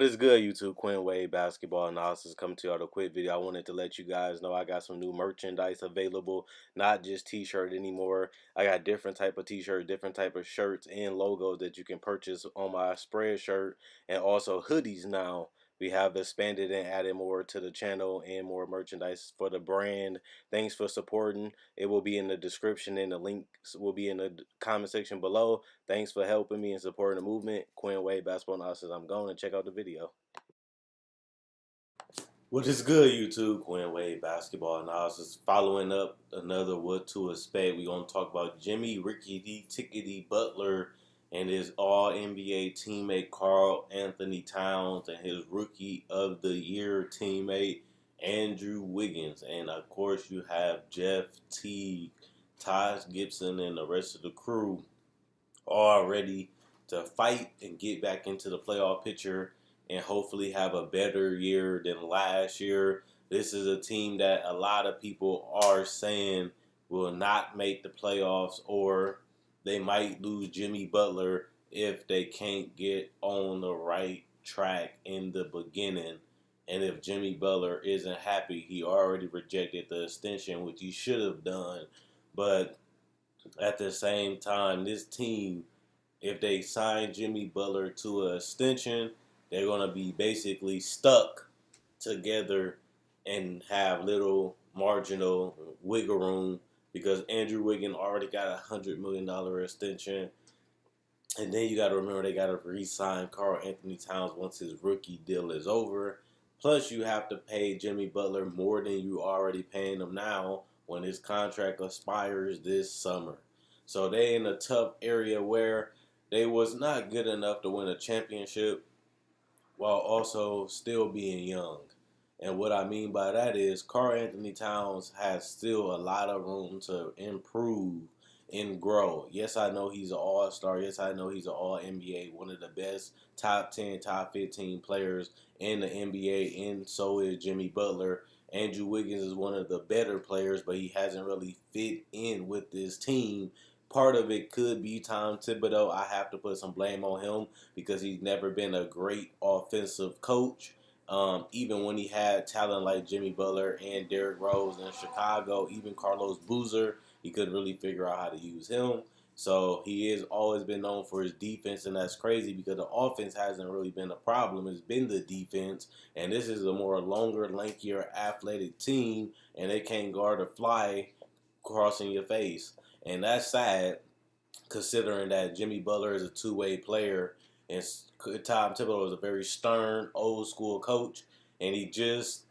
is good, YouTube? Quinn Wade Basketball Analysis coming to you on a quick video. I wanted to let you guys know I got some new merchandise available, not just t-shirt anymore. I got different type of t-shirt, different type of shirts and logos that you can purchase on my spread shirt, and also hoodies now. We have expanded and added more to the channel and more merchandise for the brand. Thanks for supporting. It will be in the description and the links will be in the comment section below. Thanks for helping me and supporting the movement. Quinn Wade Basketball Analysis. I'm going to check out the video. What is good, YouTube? Quinn Wade Basketball Analysis. Following up another What to Expect. We're going to talk about Jimmy Rickety Tickety Butler and his All-NBA teammate Karl Anthony Towns and his Rookie of the Year teammate Andrew Wiggins. And, of course, you have Jeff Teague, Taj Gibson, and the rest of the crew all ready to fight and get back into the playoff picture and hopefully have a better year than last year. This is a team that a lot of people are saying will not make the playoffs, or they might lose Jimmy Butler if they can't get on the right track in the beginning. And if Jimmy Butler isn't happy, he already rejected the extension, which he should have done. But at the same time, this team, if they sign Jimmy Butler to an extension, they're going to be basically stuck together and have little marginal wiggle room because Andrew Wiggins already got a $100 million extension. And then you got to remember they got to re-sign Karl Anthony Towns once his rookie deal is over. Plus, you have to pay Jimmy Butler more than you already paying him now when his contract expires this summer. So they in a tough area where they was not good enough to win a championship while also still being young. And what I mean by that is Karl Anthony Towns has still a lot of room to improve and grow. Yes, I know he's an all-star. Yes, I know he's an all-NBA, one of the best top 10, top 15 players in the NBA, and so is Jimmy Butler. Andrew Wiggins is one of the better players, but he hasn't really fit in with this team. Part of it could be Tom Thibodeau. I have to put some blame on him because he's never been a great offensive coach. Even when he had talent like Jimmy Butler and Derrick Rose in Chicago, even Carlos Boozer, he couldn't really figure out how to use him. So he has always been known for his defense, and that's crazy because the offense hasn't really been a problem. It's been the defense, and this is a more longer, lankier, athletic team, and they can't guard a fly crossing your face. And that's sad considering that Jimmy Butler is a two-way player and Tom Thibodeau is a very stern, old-school coach, and he just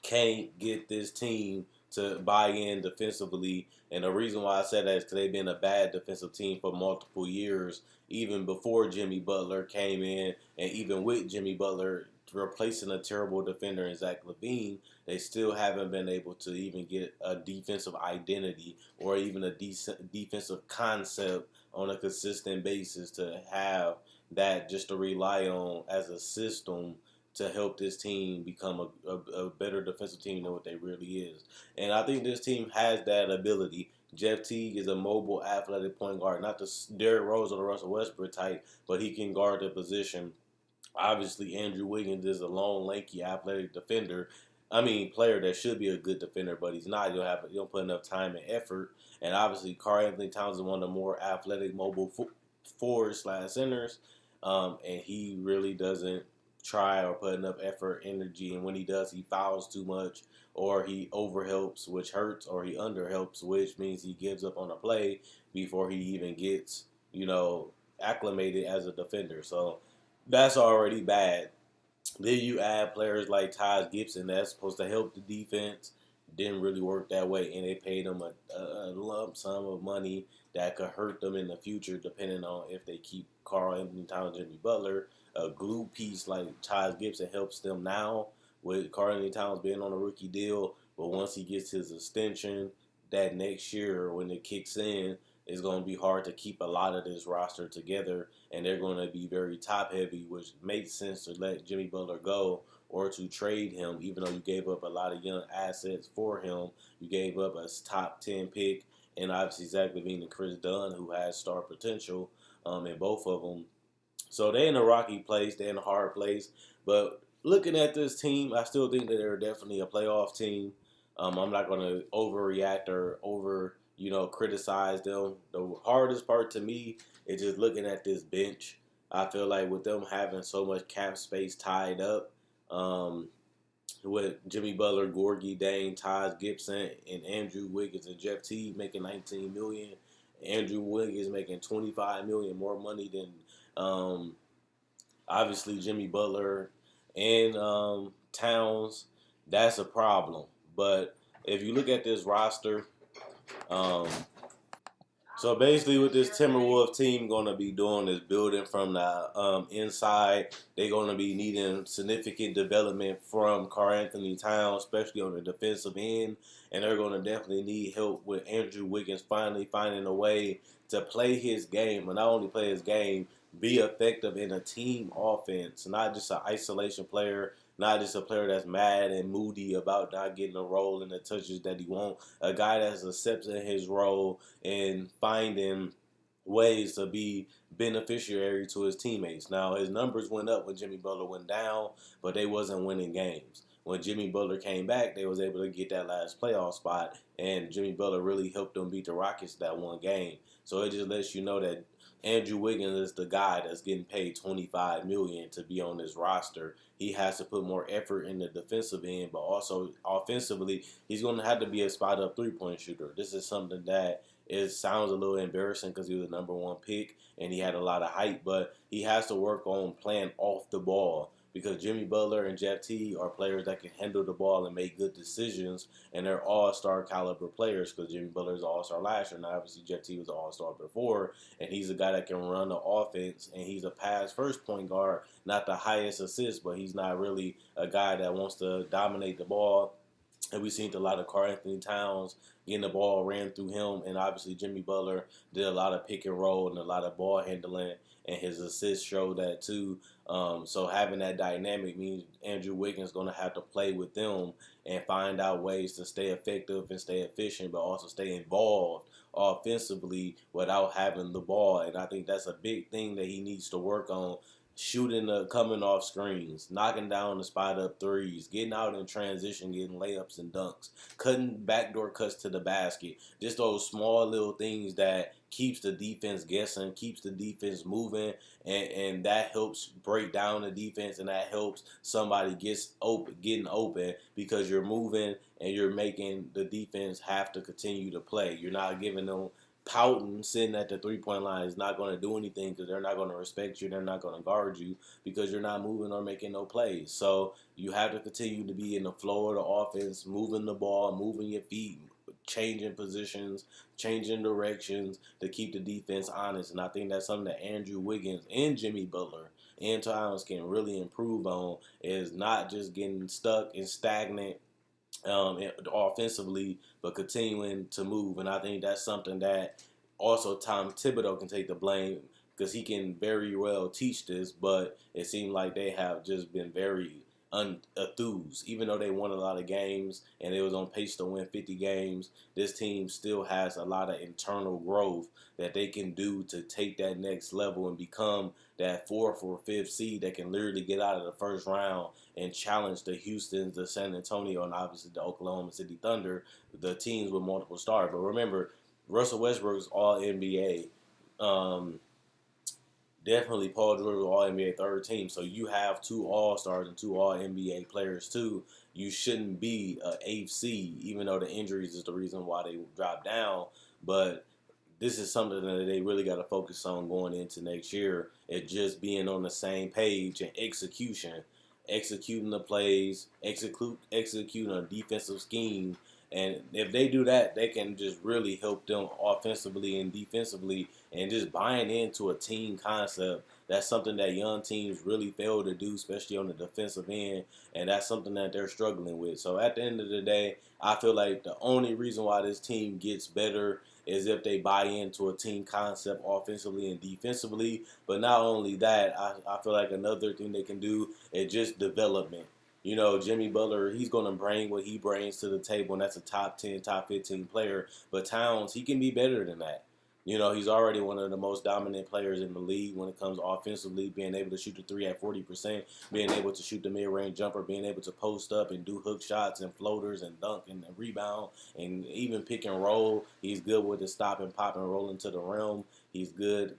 can't get this team to buy in defensively. And the reason why I said that is because they've been a bad defensive team for multiple years, even before Jimmy Butler came in, and even with Jimmy Butler replacing a terrible defender in Zach LaVine, they still haven't been able to even get a defensive identity or even a decent defensive concept on a consistent basis to have that just to rely on as a system to help this team become a better defensive team than what they really is. And I think this team has that ability. Jeff Teague is a mobile, athletic point guard, not the Derrick Rose or the Russell Westbrook type, but he can guard the position. Obviously, Andrew Wiggins is a long, lanky, athletic defender. I mean, player that should be a good defender, but he's not. You don't put enough time and effort. And obviously, Karl Anthony Towns is one of the more athletic, mobile forwards/centers, and he really doesn't try or put enough effort, energy, and when he does, he fouls too much, or he overhelps, which hurts, or he underhelps, which means he gives up on a play before he even gets, acclimated as a defender. So that's already bad. Then you add players like Taj Gibson that's supposed to help the defense. Didn't really work that way, and they paid him a lump sum of money that could hurt them in the future, depending on if they keep Karl Anthony Towns, Jimmy Butler. A glue piece like Taj Gibson helps them now with Karl Anthony Towns being on a rookie deal, but once he gets his extension that next year when it kicks in, it's going to be hard to keep a lot of this roster together, and they're going to be very top-heavy, which makes sense to let Jimmy Butler go or to trade him, even though you gave up a lot of young assets for him. You gave up a top 10 pick, and obviously Zach LaVine and Chris Dunn, who has star potential in both of them. So they're in a rocky place. They're in a hard place. But looking at this team, I still think that they're definitely a playoff team. I'm not going to overreact or criticize them. The hardest part to me is just looking at this bench. I feel like with them having so much cap space tied up, um, with Jimmy Butler, Gorgie, Dane, Taj Gibson, and Andrew Wiggins and Jeff Teague making 19 million. Andrew Wiggins making 25 million, more money than obviously Jimmy Butler and Towns. That's a problem. But if you look at this roster, um, so basically, what this Timberwolves team going to be doing is building from the inside. They're going to be needing significant development from Karl Anthony Towns, especially on the defensive end, and they're going to definitely need help with Andrew Wiggins finally finding a way to play his game, and not only play his game, be effective in a team offense, not just an isolation player. Not just a player that's mad and moody about not getting a role in the touches that he wants. A guy that's accepting his role and finding ways to be beneficiary to his teammates. Now, his numbers went up when Jimmy Butler went down, but they wasn't winning games. When Jimmy Butler came back, they was able to get that last playoff spot, and Jimmy Butler really helped them beat the Rockets that one game. So it just lets you know that Andrew Wiggins is the guy that's getting paid $25 million to be on this roster. He has to put more effort in the defensive end, but also offensively, he's going to have to be a spot up 3-point shooter. This is something that it sounds a little embarrassing because he was the number one pick and he had a lot of hype, but he has to work on playing off the ball because Jimmy Butler and Jeff Teague are players that can handle the ball and make good decisions, and they're all-star caliber players because Jimmy Butler is an all-star last year, and obviously Jeff Teague was an all-star before, and he's a guy that can run the offense, and he's a pass-first point guard, not the highest assist, but he's not really a guy that wants to dominate the ball. And we've seen a lot of Karl Anthony Towns getting the ball ran through him, and obviously Jimmy Butler did a lot of pick and roll and a lot of ball handling, and his assists showed that too. So having that dynamic means Andrew Wiggins is going to have to play with them and find out ways to stay effective and stay efficient, but also stay involved offensively without having the ball. And I think that's a big thing that he needs to work on. Shooting the coming off screens, knocking down the spot up threes, getting out in transition, getting layups and dunks, cutting backdoor cuts to the basket. Just those small little things that keeps the defense guessing, keeps the defense moving, and that helps break down the defense, and that helps somebody getting open because you're moving and you're making the defense have to continue to play. You're not giving them pouting, sitting at the 3-point line is not going to do anything because they're not going to respect you. They're not going to guard you because you're not moving or making no plays. So you have to continue to be in the flow of the offense, moving the ball, moving your feet, changing positions, changing directions to keep the defense honest. And I think that's something that Andrew Wiggins and Jimmy Butler and Towns can really improve on, is not just getting stuck and stagnant offensively, but continuing to move. And I think that's something that also Tom Thibodeau can take the blame because he can very well teach this, but it seemed like they have just been very enthused. Even though they won a lot of games and they was on pace to win 50 games, this team still has a lot of internal growth that they can do to take that next level and become that 4th or 5th seed that can literally get out of the first round and challenge the Houston, the San Antonio, and obviously the Oklahoma City Thunder, the teams with multiple stars. But remember, Russell Westbrook's all NBA. Definitely Paul George was all NBA third team. So you have 2 All-Stars and 2 All NBA players too. You shouldn't be an 8th seed, even though the injuries is the reason why they dropped down. But this is something that they really got to focus on going into next year. It just being on the same page and executing the plays, executing a defensive scheme. And if they do that, they can just really help them offensively and defensively, and just buying into a team concept. That's something that young teams really fail to do, especially on the defensive end, and that's something that they're struggling with. So at the end of the day, I feel like the only reason why this team gets better is if they buy into a team concept offensively and defensively. But not only that, I feel like another thing they can do is just development. You know, Jimmy Butler, he's going to bring what he brings to the table, and that's a top 10, top 15 player. But Towns, he can be better than that. He's already one of the most dominant players in the league when it comes to offensively, being able to shoot the three at 40%, being able to shoot the mid-range jumper, being able to post up and do hook shots and floaters and dunk and rebound and even pick and roll. He's good with the stop and pop and roll into the rim. He's good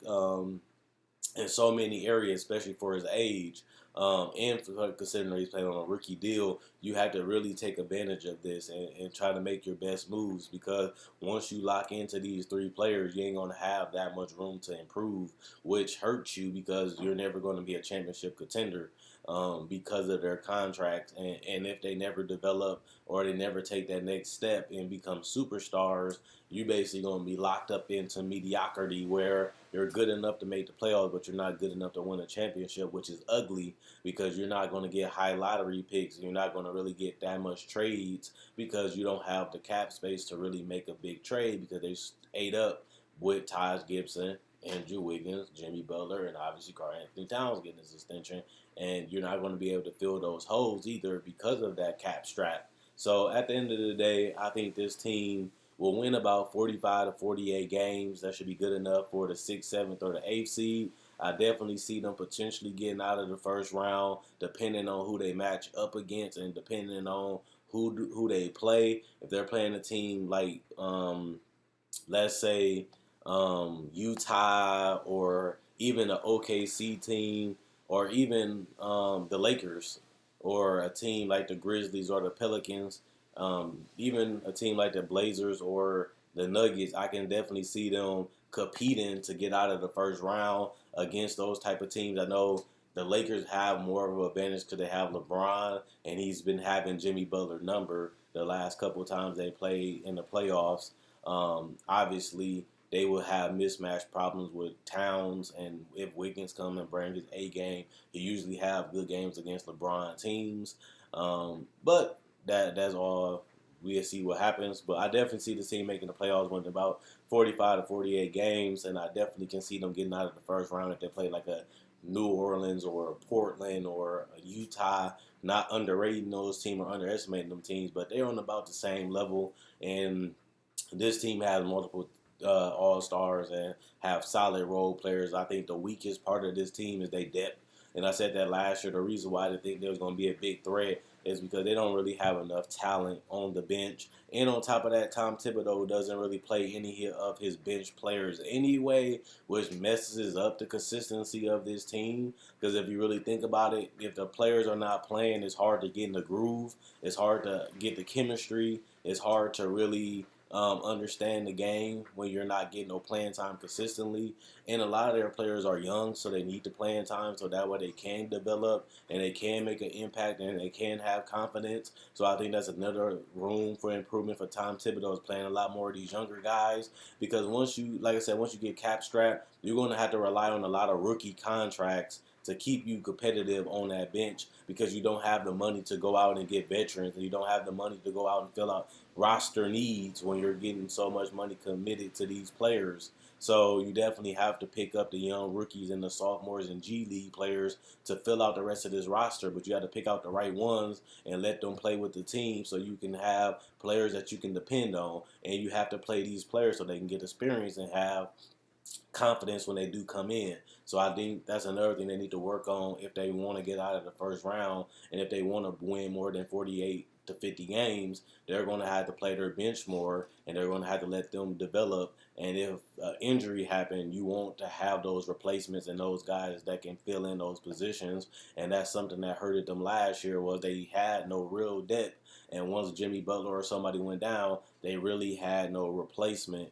in so many areas, especially for his age. And for considering he's playing on a rookie deal, you have to really take advantage of this and try to make your best moves, because once you lock into these three players, you ain't going to have that much room to improve, which hurts you because you're never going to be a championship contender because of their contracts. And if they never develop or they never take that next step and become superstars, you basically going to be locked up into mediocrity where you're good enough to make the playoffs, but you're not good enough to win a championship, which is ugly because you're not going to get high lottery picks. You're not going to really get that much trades because you don't have the cap space to really make a big trade because they ate up with Taj Gibson, Andrew Wiggins, Jimmy Butler, and obviously Karl Anthony Towns getting his extension. And you're not going to be able to fill those holes either because of that cap strap. So at the end of the day, I think this team will win about 45 to 48 games. That should be good enough for the 6th, 7th, or the 8th seed. I definitely see them potentially getting out of the first round, depending on who they match up against and depending on who they play. If they're playing a team like, let's say, Utah or even an OKC team or even the Lakers or a team like the Grizzlies or the Pelicans, even a team like the Blazers or the Nuggets, I can definitely see them competing to get out of the first round against those type of teams. I know the Lakers have more of an advantage because they have LeBron, and he's been having Jimmy Butler number the last couple of times they played in the playoffs. Obviously, they will have mismatch problems with Towns, and if Wiggins come and bring his A game, he usually have good games against LeBron teams. But that's all. We'll see what happens. But I definitely see the team making the playoffs winning about 45 to 48 games, and I definitely can see them getting out of the first round if they play like a New Orleans or a Portland or a Utah. Not underrating those teams or underestimating them teams, but they're on about the same level. And this team has multiple all stars and have solid role players. I think the weakest part of this team is their depth. And I said that last year. The reason why I didn't think there was going to be a big threat is because they don't really have enough talent on the bench. And on top of that, Tom Thibodeau doesn't really play any of his bench players anyway, which messes up the consistency of this team. Because if you really think about it, if the players are not playing, it's hard to get in the groove. It's hard to get the chemistry. It's hard to really understand the game when you're not getting no playing time consistently. And a lot of their players are young, so they need the playing time so that way they can develop and they can make an impact and they can have confidence. So I think that's another room for improvement for Tom Thibodeau, is playing a lot more of these younger guys, because once you, like I said, once you get cap strapped, you're going to have to rely on a lot of rookie contracts to keep you competitive on that bench, because you don't have the money to go out and get veterans, and you don't have the money to go out and fill out roster needs when you're getting so much money committed to these players. So you definitely have to pick up the young rookies and the sophomores and G League players to fill out the rest of this roster, but you have to pick out the right ones and let them play with the team so you can have players that you can depend on, and you have to play these players so they can get experience and have confidence when they do come in. So I think that's another thing they need to work on if they want to get out of the first round, and if they want to win more than 48 to 50 games, they're going to have to play their bench more, and they're going to have to let them develop. And if injury happen, you want to have those replacements and those guys that can fill in those positions. And that's something that hurted them last year, was they had no real depth. And once Jimmy Butler or somebody went down, they really had no replacement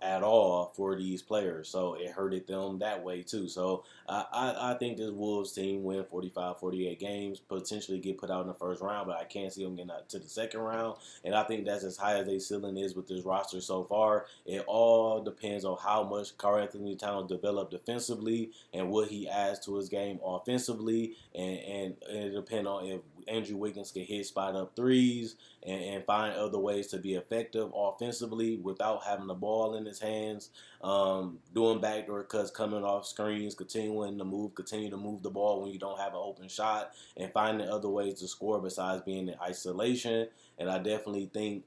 at all for these players. So it hurted them that way too. So I think this Wolves team win 45, 48 games, potentially get put out in the first round, but I can't see them getting out to the second round. And I think that's as high as their ceiling is with this roster so far. It all depends on how much Karl Anthony Towns developed defensively and what he adds to his game offensively. And it depends on if Andrew Wiggins can hit spot up threes and find other ways to be effective offensively without having the ball in his hands, doing backdoor cuts, coming off screens, continue to move the ball when you don't have an open shot, and finding other ways to score besides being in isolation. And I definitely think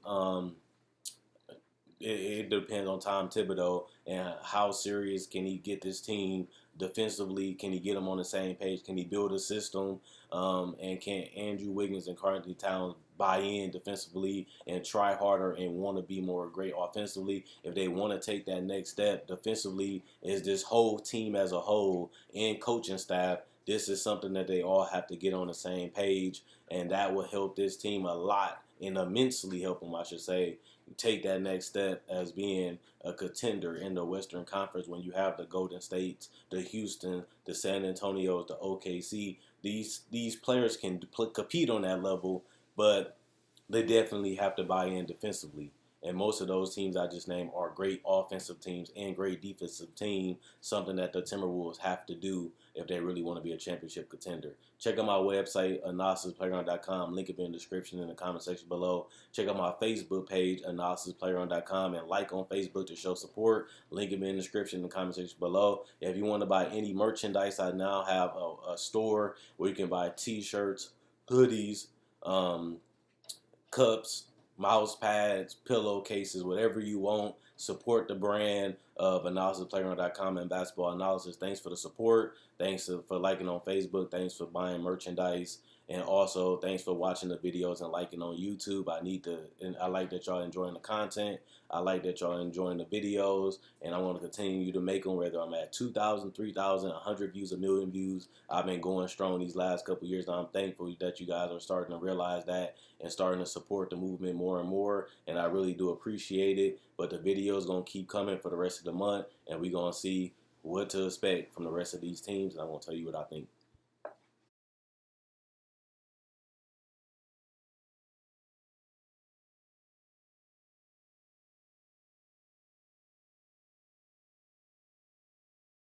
it depends on Tom Thibodeau and how serious can he get this team defensively. Can he get them on the same page? Can he build a system? And can Andrew Wiggins and Karl Towns buy in defensively and try harder and want to be more great offensively? If they want to take that next step defensively, is this whole team as a whole and coaching staff, this is something that they all have to get on the same page, and that will help this team a lot and immensely help them, I should say, take that next step as being a contender in the Western Conference when you have the Golden States, the Houston, the San Antonios, the OKC. These players can compete on that level, but they definitely have to buy in defensively. And most of those teams I just named are great offensive teams and great defensive teams, something that the Timberwolves have to do if they really want to be a championship contender. Check out my website, analysisplayground.com. Link it in the description in the comment section below. Check out my Facebook page, analysisplayground.com, and like on Facebook to show support. Link it in the description in the comment section below. If you want to buy any merchandise, I now have a store where you can buy t-shirts, hoodies, cups, mouse pads, pillowcases, whatever you want. Support the brand of analysisplayground.com and basketball analysis. Thanks for the support. Thanks for liking on Facebook. Thanks for buying merchandise. And also, thanks for watching the videos and liking on YouTube. I like that y'all enjoying the content. I like that y'all enjoying the videos. And I want to continue to make them, whether I'm at 2,000, 3,000, 100 views, a million views. I've been going strong these last couple years. And I'm thankful that you guys are starting to realize that and starting to support the movement more and more. And I really do appreciate it. But the videos going to keep coming for the rest of the month. And we're going to see what to expect from the rest of these teams. And I'm going to tell you what I think.